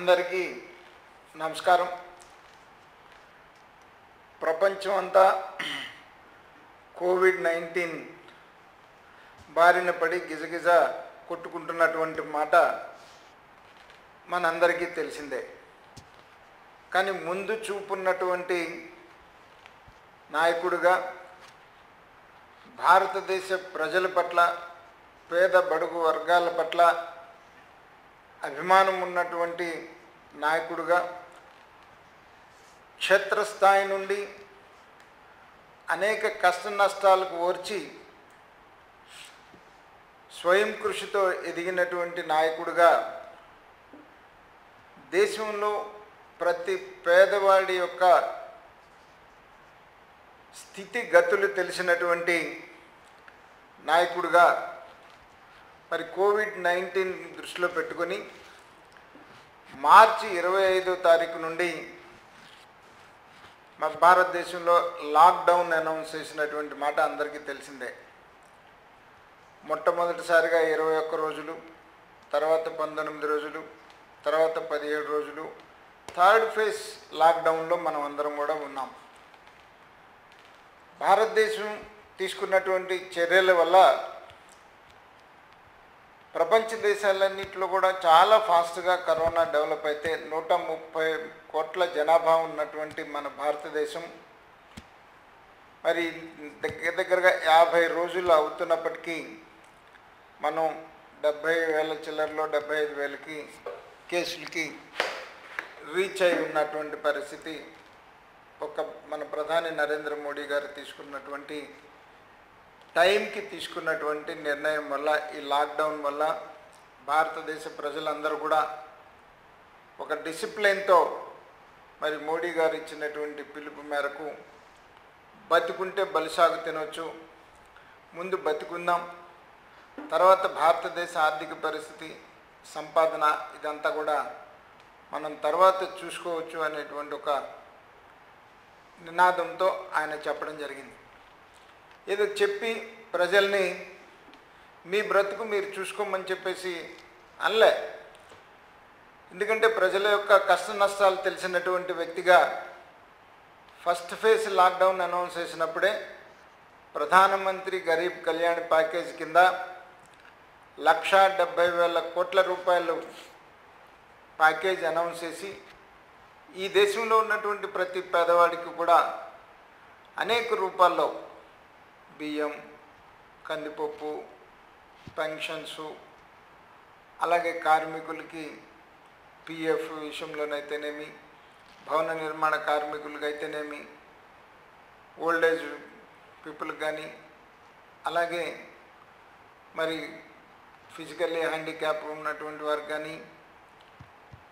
అందరికీ నమస్కారం. ప్రపంచం అంతా కోవిడ్-19 బారిన పడి గిజగిజ కొట్టుకుంటున్నటువంటి మాట మనందరికీ తెలిసిందే. కానీ ముందు చూపున్నటువంటి నాయకుడిగా భారతదేశ ప్రజల పట్ల, పేద బడుగు వర్గాల పట్ల అభిమానం ఉన్నటువంటి నాయకుడిగా క్షేత్రస్థాయి నుండి అనేక కష్ట నష్టాలకు ఓర్చి స్వయం కృషితో ఎదిగినటువంటి నాయకుడిగా దేశంలో ప్రతి పేదవాడి యొక్క స్థితిగతులు తెలిసినటువంటి నాయకుడిగా మరి కోవిడ్-19 దృష్టిలో పెట్టుకొని మార్చి 25వ తారీఖు నుండి మన భారతదేశంలో లాక్డౌన్ అనౌన్స్ చేసినటువంటి మాట అందరికీ తెలిసిందే. మొట్టమొదటిసారిగా 21 రోజులు, తర్వాత 19 రోజులు, తర్వాత 17 రోజులు థర్డ్ ఫేజ్ లాక్డౌన్లో మనం అందరం కూడా ఉన్నాం. భారతదేశం తీసుకున్నటువంటి చర్యల వల్ల ప్రపంచ దేశాలన్నింటిలో కూడా చాలా ఫాస్ట్గా కరోనా డెవలప్ అయితే 130 కోట్ల జనాభా ఉన్నటువంటి మన భారతదేశం మరి దగ్గరగా 50 రోజులు అవుతున్నప్పటికీ మనం 70,000 చిల్లరలో 75,000కి కేసులకి రీచ్ అయి ఉన్నటువంటి పరిస్థితి మన ప్రధాని నరేంద్ర మోడీ గారు తీసుకున్నటువంటి టైంకి తీసుకున్నటువంటి నిర్ణయం వల్ల, ఈ లాక్డౌన్ వల్ల భారతదేశ ప్రజలందరూ కూడా ఒక డిసిప్లిన్తో మరి మోడీ గారు ఇచ్చినటువంటి పిలుపు మేరకు బతికుంటే బలిసాగు తినవచ్చు, ముందు బతికుందాం, తర్వాత భారతదేశ ఆర్థిక పరిస్థితి, సంపాదన ఇదంతా కూడా మనం తర్వాత చూసుకోవచ్చు అనేటువంటి ఒక నినాదంతో ఆయన చెప్పడం జరిగింది. ఏదో చెప్పి ప్రజల్ని మీ బ్రతుకు మీరు చూసుకోమని చెప్పేసి అనలే. ఎందుకంటే ప్రజల యొక్క కష్ట నష్టాలు తెలిసినటువంటి వ్యక్తిగా ఫస్ట్ ఫేజ్ లాక్డౌన్ అనౌన్స్ చేసినప్పుడే ప్రధానమంత్రి గరీబ్ కళ్యాణ్ ప్యాకేజ్ కింద 1,70,000 కోట్ల రూపాయలు ప్యాకేజ్ అనౌన్స్ చేసి ఈ దేశంలో ఉన్నటువంటి ప్రతి పేదవాడికి కూడా అనేక రూపాల్లో బియ్యం, కందిపప్పు, పెన్షన్సు, అలాగే కార్మికులకి పిఎఫ్ విషయంలోనైతేనేమి, భవన నిర్మాణ కార్మికులకి అయితేనేమి, ఓల్డేజ్ పీపుల్కి కానీ, అలాగే మరి ఫిజికల్లీ హ్యాండిక్యాప్ ఉన్నటువంటి వారికి కానీ,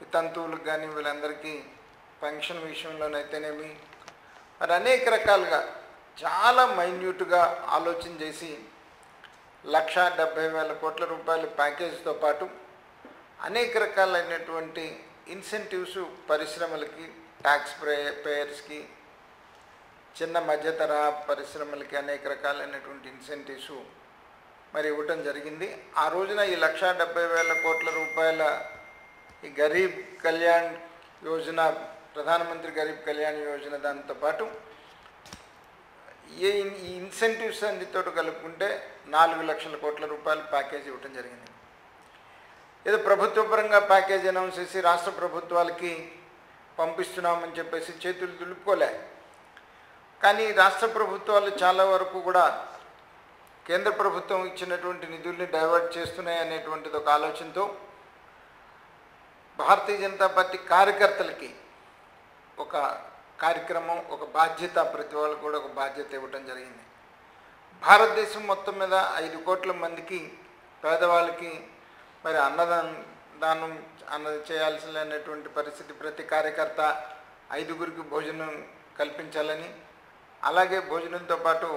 వితంతువులకు కానీ వీళ్ళందరికీ పెన్షన్ విషయంలోనైతేనేమి మరి అనేక రకాలుగా చాలా మైన్యూట్గా ఆలోచన చేసి 1,70,000 కోట్ల రూపాయల ప్యాకేజీతో పాటు అనేక రకాలైనటువంటి ఇన్సెంటివ్స్ పరిశ్రమలకి, ట్యాక్స్ పేయర్స్కి, చిన్న మధ్యతరహా పరిశ్రమలకి అనేక రకాలైనటువంటి ఇన్సెంటివ్స్ మరి ఇవ్వటం జరిగింది. ఆ రోజున ఈ 1,70,000 కోట్ల రూపాయల ఈ గరీబ్ కళ్యాణ్ యోజన, ప్రధానమంత్రి గరీబ్ కళ్యాణ్ యోజన దాంతో పాటు ఈ ఇన్సెంటివ్స్ అన్నితో కలుపుకుంటే 4 లక్షల కోట్ల రూపాయల ప్యాకేజ్ ఇవ్వటం జరిగింది. ఏదో ప్రభుత్వ పరంగా ప్యాకేజ్ అనౌన్స్ చేసి రాష్ట్ర ప్రభుత్వాలకి పంపిస్తున్నామని చెప్పేసి చేతులు దులుపుకోలే. కానీ రాష్ట్ర ప్రభుత్వాలు చాలా వరకు కూడా కేంద్ర ప్రభుత్వం ఇచ్చినటువంటి నిధుల్ని డైవర్ట్ చేస్తున్నాయి అనేటువంటిది ఒక ఆలోచనతో భారతీయ జనతా పార్టీ కార్యకర్తలకి ఒక కార్యక్రమం, ఒక బాధ్యత, ప్రతి వాళ్ళు కూడా ఒక బాధ్యత ఇవ్వటం జరిగింది. భారతదేశం మొత్తం మీద 5 కోట్ల మందికి పేదవాళ్ళకి మరి అన్నదానం చేయాల్సినటువంటి పరిస్థితి, ప్రతి కార్యకర్త 5గురికి భోజనం కల్పించాలని, అలాగే భోజనంతో పాటు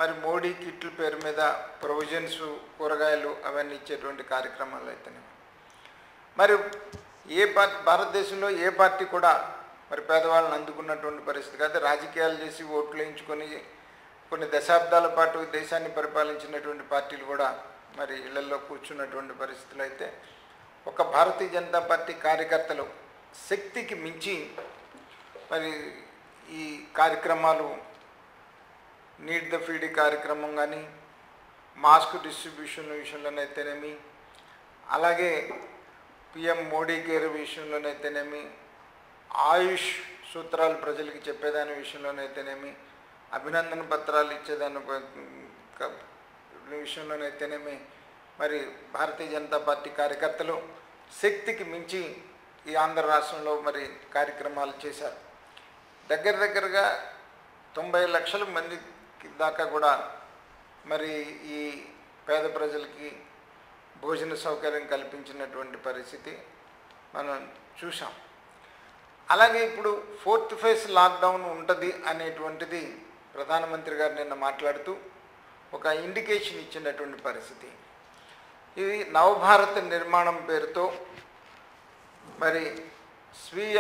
మరి మోడీ కిట్ల పేరు మీద ప్రొవిజన్స్, కూరగాయలు అవన్నీ ఇచ్చేటువంటి కార్యక్రమాలు అయితేనే మరి ఏ పార్టీ, భారతదేశంలో ఏ పార్టీ కూడా మరి పేదవాళ్ళని అందుకున్నటువంటి పరిస్థితి కాదు. రాజకీయాలు చేసి ఓట్లు వేయించుకొని కొన్ని దశాబ్దాల పాటు దేశాన్ని పరిపాలించినటువంటి పార్టీలు కూడా మరి ఇళ్లలో కూర్చున్నటువంటి పరిస్థితులు అయితే ఒక భారతీయ జనతా పార్టీ కార్యకర్తలు శక్తికి మించి మరి ఈ కార్యక్రమాలు నీడ్ ద ఫీడ్ కార్యక్రమం కానీ మాస్క్ డిస్ట్రిబ్యూషన్ విషయంలోనైతేనేమి, అలాగే పిఎం మోడీ కేర్ విషయంలోనైతేనేమి, ఆయుష్ సూత్రాలు ప్రజలకి చెప్పేదాని విషయంలోనైతేనేమి, అభినందన పత్రాలు ఇచ్చేదాని విషయంలోనైతేనేమి మరి భారతీయ జనతా పార్టీ కార్యకర్తలు శక్తికి మించి ఈ ఆంధ్ర రాష్ట్రంలో మరి కార్యక్రమాలు చేశారు. దగ్గరగా 90 లక్షల మంది దాకా కూడా మరి ఈ పేద ప్రజలకి భోజన సౌకర్యం కల్పించినటువంటి పరిస్థితి మనం చూసాం. అలాగే ఇప్పుడు 4th ఫేజ్ లాక్డౌన్ ఉంటుంది అనేటువంటిది ప్రధానమంత్రి గారు నిన్న మాట్లాడుతూ ఒక ఇండికేషన్ ఇచ్చినటువంటి పరిస్థితి. ఇది నవభారత నిర్మాణం పేరుతో మరి స్వీయ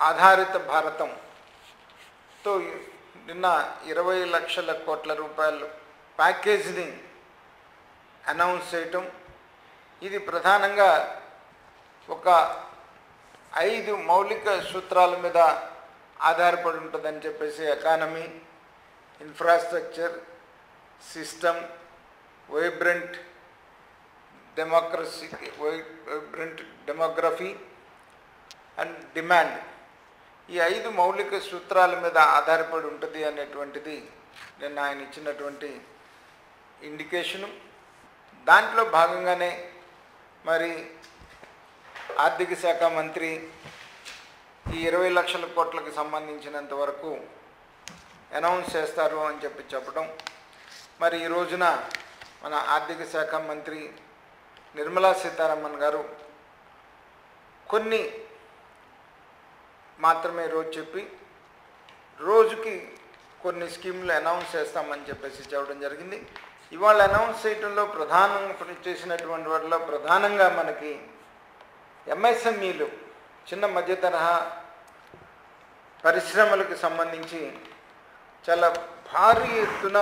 ఆధారిత భారతంతో నిన్న 20 లక్షల కోట్ల రూపాయలు ప్యాకేజీని అనౌన్స్ చేయటం. ఇది ప్రధానంగా ఒక 5 మౌలిక సూత్రాల మీద ఆధారపడి ఉంటుందని చెప్పేసి economy, infrastructure, system, vibrant demography and demand. ఈ 5 మౌలిక సూత్రాల మీద ఆధారపడి ఉంటుంది అనేటువంటిది నిన్న ఆయన ఇచ్చినటువంటి ఇండికేషను. దాంట్లో భాగంగానే మరి ఆర్థిక శాఖ మంత్రి ఈ 20 లక్షల కోట్లకు సంబంధించినంత వరకు అనౌన్స్ చేస్తారు అని చెప్పడం. మరి ఈ రోజున మన ఆర్థిక శాఖ మంత్రి నిర్మలా సీతారామన్ గారు కొన్ని మాత్రమే చెప్పి రోజుకి కొన్ని స్కీములు అనౌన్స్ చేస్తామని చెప్పేసి చెప్పడం జరిగింది. ఇవాళ అనౌన్స్ చేయడంలో ప్రధానంగా చేసినటువంటి వాటిలో ప్రధానంగా మనకి ఎంఎస్ఎంఈలు, చిన్న మధ్య తరహా పరిశ్రమలకు సంబంధించి చాలా భారీ ఎత్తున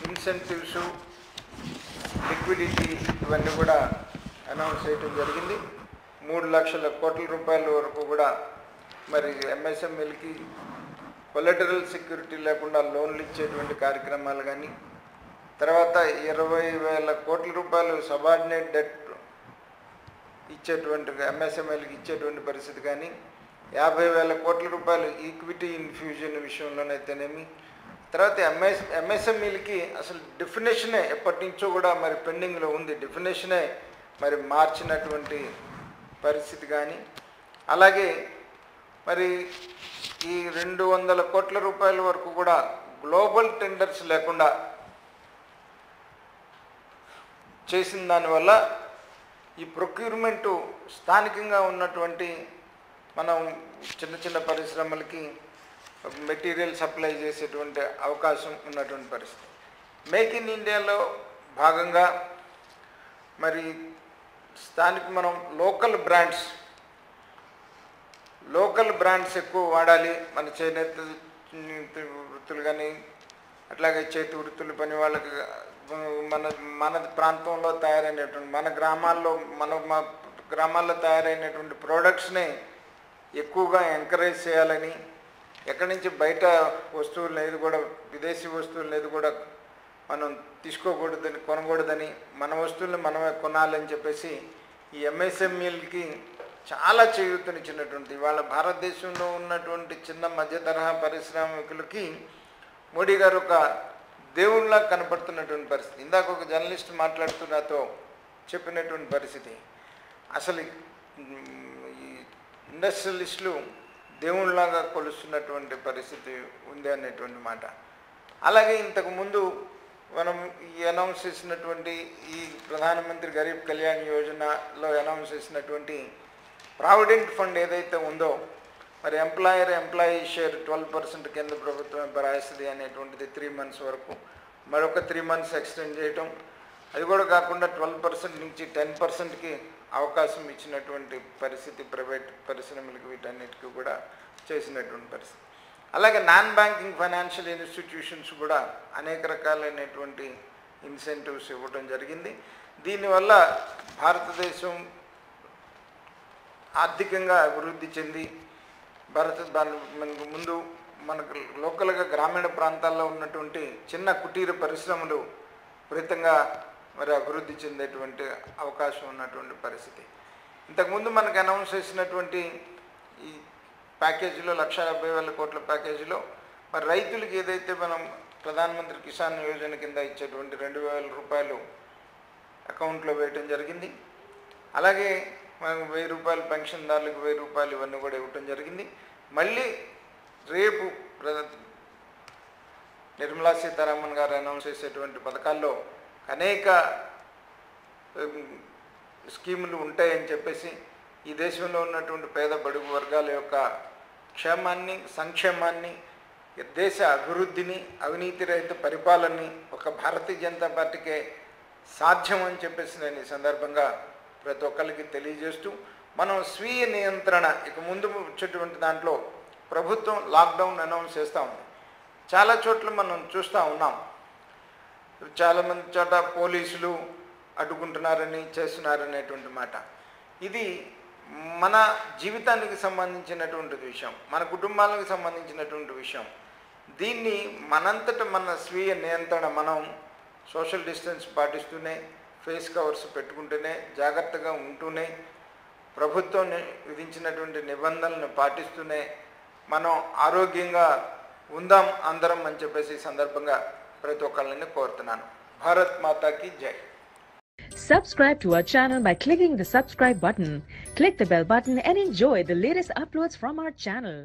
ఇన్సెంటివ్స్, లిక్విడిటీ ఇవన్నీ కూడా అనౌన్స్ చేయడం జరిగింది. 3 లక్షల కోట్ల రూపాయల వరకు కూడా మరి ఎంఎస్ఎంఈలకి కొలెటరల్ సెక్యూరిటీ లేకుండా లోన్లు ఇచ్చేటువంటి కార్యక్రమాలు కానీ, తర్వాత 20,000 కోట్ల రూపాయలు సబార్డినేట్ డెట్ ఇచ్చేటువంటి ఎంఎస్ఎంఈలకి ఇచ్చేటువంటి పరిస్థితి కానీ, 50,000 కోట్ల రూపాయలు ఈక్విటీ ఇన్ఫ్యూజన్ విషయంలోనైతేనేమి, తర్వాత ఎంఎస్ఎంఈలకి అసలు డెఫినేషనే ఎప్పటి నుంచో కూడా మరి పెండింగ్లో ఉంది, డెఫినేషనే మరి మార్చినటువంటి పరిస్థితి కానీ, అలాగే మరి ఈ 200 కోట్ల రూపాయల వరకు కూడా గ్లోబల్ టెండర్స్ లేకుండా చేసిన దానివల్ల ఈ ప్రొక్యూర్మెంటు స్థానికంగా ఉన్నటువంటి మనం చిన్న పరిశ్రమలకి మెటీరియల్ సప్లై చేసేటువంటి అవకాశం ఉన్నటువంటి పరిస్థితి. మేక్ ఇన్ ఇండియాలో భాగంగా మరి మనం లోకల్ బ్రాండ్స్ ఎక్కువ వాడాలి. మన చేనేత వృత్తులు కానీ, అట్లాగే చేతి వృత్తులు పని వాళ్ళకి మన ప్రాంతంలో తయారైనటువంటి మన గ్రామాల్లో తయారైనటువంటి ప్రోడక్ట్స్ని ఎక్కువగా ఎంకరేజ్ చేయాలని, ఎక్కడి నుంచి బయట వస్తువులు ఏది కూడా విదేశీ వస్తువులు ఏది కూడా మనం కొనకూడదని మన వస్తువులను మనమే కొనాలని చెప్పేసి ఈ ఎంఎస్ఎంఈలకి చాలా చేయూతనిచ్చినటువంటి, ఇవాళ భారతదేశంలో ఉన్నటువంటి చిన్న మధ్య తరహా పారిశ్రామికులకి మోడీ గారు ఒక దేవుళ్ళలా కనపడుతున్నటువంటి పరిస్థితి. ఇందాక ఒక జర్నలిస్ట్ మాట్లాడుతూ నాతో చెప్పినటువంటి పరిస్థితి, అసలు ఈ ఇండస్ట్రియలిస్టులు దేవుళ్ళలాగా కొలుస్తున్నటువంటి పరిస్థితి ఉంది అనేటువంటి మాట. అలాగే ఇంతకుముందు మనం ఈ అనౌన్స్ చేసినటువంటి ఈ ప్రధానమంత్రి గరీబ్ కళ్యాణ్ యోజనలో అనౌన్స్ చేసినటువంటి ప్రావిడెంట్ ఫండ్ ఏదైతే ఉందో మరి ఎంప్లాయీ షేర్ 12% కేంద్ర ప్రభుత్వం భరాయిస్తుంది అనేటువంటిది 3 months వరకు, మరొక 3 months ఎక్స్టెండ్ చేయటం, అది కూడా కాకుండా 12% నుంచి 10%కి అవకాశం ఇచ్చినటువంటి పరిస్థితి ప్రైవేట్ పరిశ్రమలకు వీటన్నిటికీ కూడా చేసినటువంటి పరిస్థితి. అలాగే నాన్ బ్యాంకింగ్ ఫైనాన్షియల్ ఇన్స్టిట్యూషన్స్ కూడా అనేక రకాలైనటువంటి ఇన్సెంటివ్స్ ఇవ్వడం జరిగింది. దీనివల్ల భారతదేశం ఆర్థికంగా అభివృద్ధి చెంది మనకు ముందు మనకు లోకల్గా గ్రామీణ ప్రాంతాల్లో ఉన్నటువంటి చిన్న కుటీర పరిశ్రమలు విపరీతంగా మరి అభివృద్ధి చెందేటువంటి అవకాశం ఉన్నటువంటి పరిస్థితి. ఇంతకుముందు మనకు అనౌన్స్ చేసినటువంటి ఈ ప్యాకేజీలో 1,70,000 కోట్ల ప్యాకేజీలో మరి రైతులకు ఏదైతే మనం ప్రధానమంత్రి కిసాన్ యోజన కింద ఇచ్చేటువంటి 2,000 రూపాయలు అకౌంట్లో వేయటం జరిగింది. అలాగే మనం 1,000 రూపాయలు పెన్షన్దారులకు 1,000 రూపాయలు ఇవన్నీ కూడా ఇవ్వటం జరిగింది. మళ్ళీ రేపు నిర్మలా సీతారామన్ గారు అనౌన్స్ చేసేటువంటి పథకాల్లో అనేక స్కీములు ఉంటాయని చెప్పేసి ఈ దేశంలో ఉన్నటువంటి పేద బడుగు వర్గాల యొక్క క్షేమాన్ని, సంక్షేమాన్ని, దేశ అభివృద్ధిని, అవినీతి రహిత పరిపాలనని ఒక భారతీయ జనతా పార్టీకే సాధ్యం అని చెప్పేసి నేను ఈ సందర్భంగా ప్రతి ఒక్కరికి తెలియజేస్తూ, మనం స్వీయ నియంత్రణ ఇక ముందు వచ్చేటువంటి దాంట్లో ప్రభుత్వం లాక్డౌన్ అనౌన్స్ చేస్తూ ఉంది. చాలా చోట్ల మనం చూస్తూ ఉన్నాం, చాలామంది చోట పోలీసులు అడ్డుకుంటున్నారని చేస్తున్నారనేటువంటి మాట. ఇది మన జీవితానికి సంబంధించినటువంటి విషయం, మన కుటుంబాలకు సంబంధించినటువంటి విషయం. దీన్ని మనంతట మన స్వీయ నియంత్రణ మనం సోషల్ డిస్టెన్స్ పాటిస్తూనే, ఫేస్ కవర్స్ పెట్టుకుంటూనే, జాగ్రత్తగా ఉంటూనే, ప్రభుత్వం విధించినటువంటి నిబంధనలను పాటిస్తూనే మనం ఆరోగ్యంగా ఉందాం అందరం అని చెప్పేసి ఈ సందర్భంగా ప్రతి ఒక్కరిని కోరుతున్నాను. భారత్ మాతాకి జై. Subscribe to our channel by clicking the subscribe button. Click the bell button and enjoy the latest uploads from our channel.